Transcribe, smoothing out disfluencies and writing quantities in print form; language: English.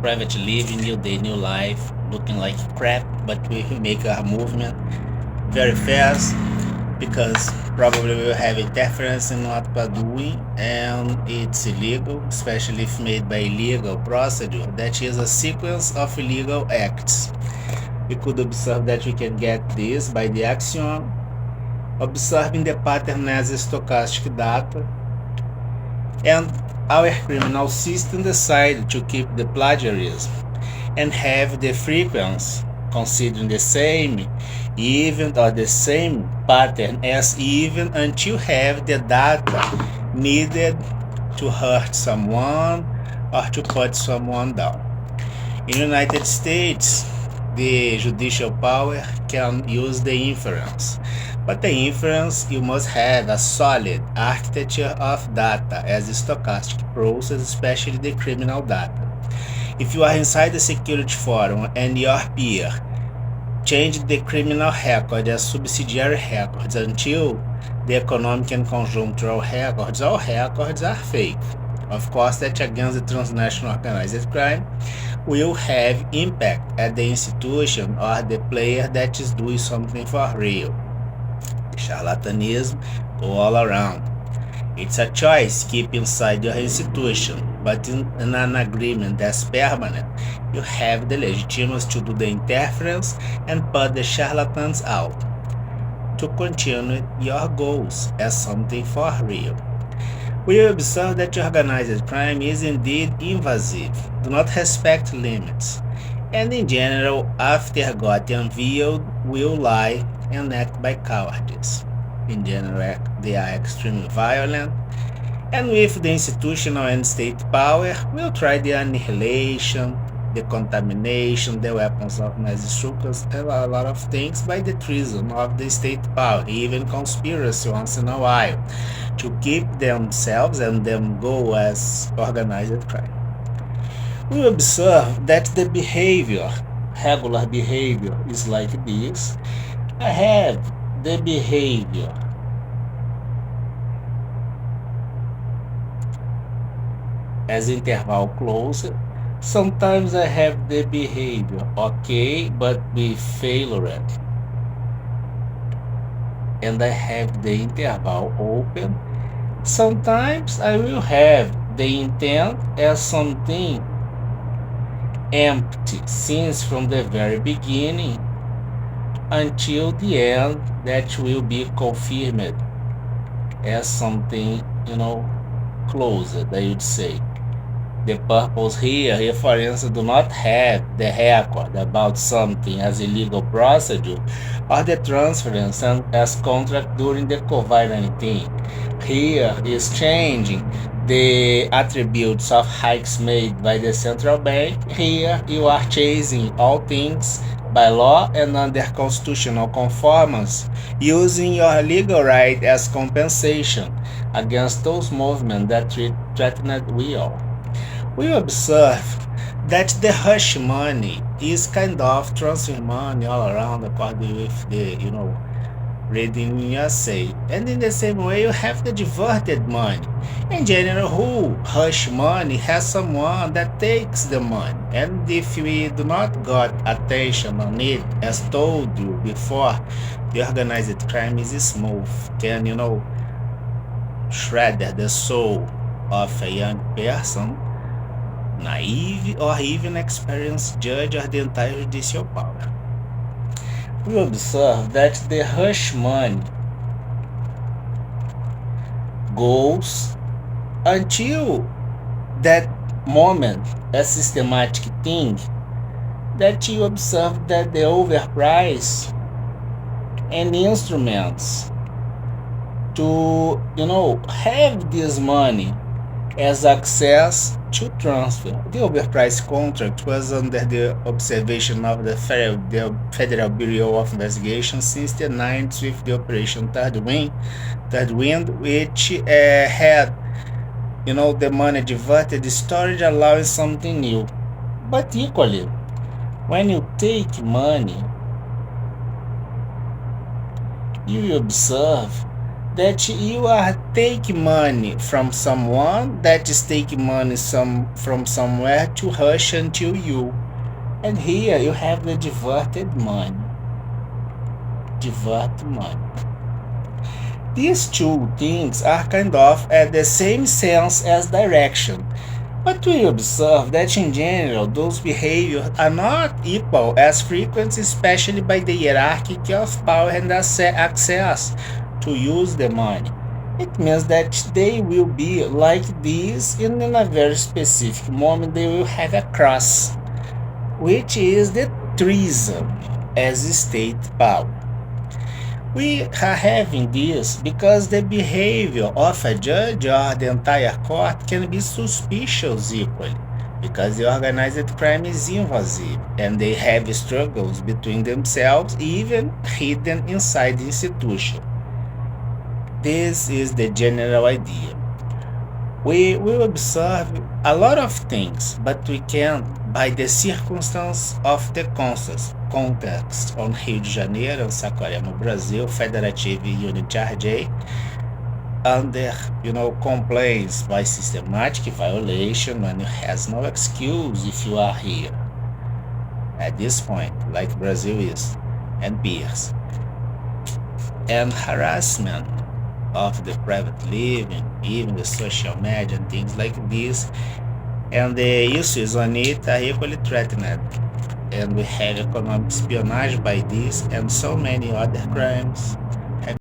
private living, new day, new life, looking like crap, but we make a movement very fast because probably we'll have interference in what we're doing and it's illegal, especially if made by illegal procedure, that is a sequence of illegal acts. We could observe that we can get this by the axiom, observing the pattern as stochastic data, and our criminal system decided to keep the plagiarism and have the frequency considering the same event or the same pattern as even until have the data needed to hurt someone or to put someone down. In the United States, the judicial power can use the inference, but the inference you must have a solid architecture of data as a stochastic process, especially the criminal data. If you are inside the security forum and your peer change the criminal record as subsidiary records until the economic and conjunctural records, all records are fake. Of course, that against the transnational organized crime will have impact at the institution or the player that is doing something for real. Charlatanism go all around. It's a choice keep inside your institution, but in an agreement that's permanent, you have the legitimacy to do the interference and put the charlatans out to continue your goals as something for real. We observe that organized crime is indeed invasive, do not respect limits, and in general, after got unveiled, will lie and act by cowardice. In general, they are extremely violent, and with the institutional and state power, will try the annihilation, the contamination, the weapons of mass destruction, and a lot of things by the treason of the state power, even conspiracy once in a while, to keep themselves and them go as organized crime. We observe that the behavior, regular behavior, is like this. I have the behavior as interval closer. Sometimes I have the behavior okay, but we failure, and I have the interval open. Sometimes I will have the intent as something empty since from the very beginning until the end, that will be confirmed as something, closed, I would say. The purpose here, for instance, do not have the record about something as illegal procedure or the transference as contract during the COVID-19. Here is changing the attributes of hikes made by the central bank. Here you are chasing all things by law and under constitutional conformance, using your legal right as compensation against those movements that threatened we all. We observe that the hush money is kind of transfer money all around according with the, reading in USA. And in the same way, you have the diverted money. In general, who hush money has someone that takes the money. And if we do not got attention on it, as told you before, the organized crime is smooth, can, shred the soul of a young person, naive or even experienced judge or the entire judicial power. We observe that the hush money goes until that moment, a systematic thing, that you observe that the overprice and instruments to, have this money as access to transfer. The overpriced contract was under the observation of the Federal Bureau of Investigation since the 90s with the Operation Third Wind, which had, the money diverted, the storage allowing something new. But equally, when you take money, you observe that you are taking money from someone that is taking money from somewhere to rush until you. And here you have the diverted money. Divert money. These two things are kind of at the same sense as direction. But we observe that in general those behaviors are not equal as frequent, especially by the hierarchy of power and access to use the money. It means that they will be like this, and in a very specific moment they will have a cross, which is the treason as state power. We are having this because the behavior of a judge or the entire court can be suspicious equally, because the organized crime is invasive and they have struggles between themselves, even hidden inside the institution. This is the general idea. We will observe a lot of things, but we can't, by the circumstance of the context on Rio de Janeiro, Saquarema, Brazil, Federative Unit RJ, under complaints by systematic violation, and it has no excuse if you are here at this point, like Brazil is, and peers, and harassment of the private living, even the social media and things like this, and the issues on it are equally threatened. And we have economic espionage by this and so many other crimes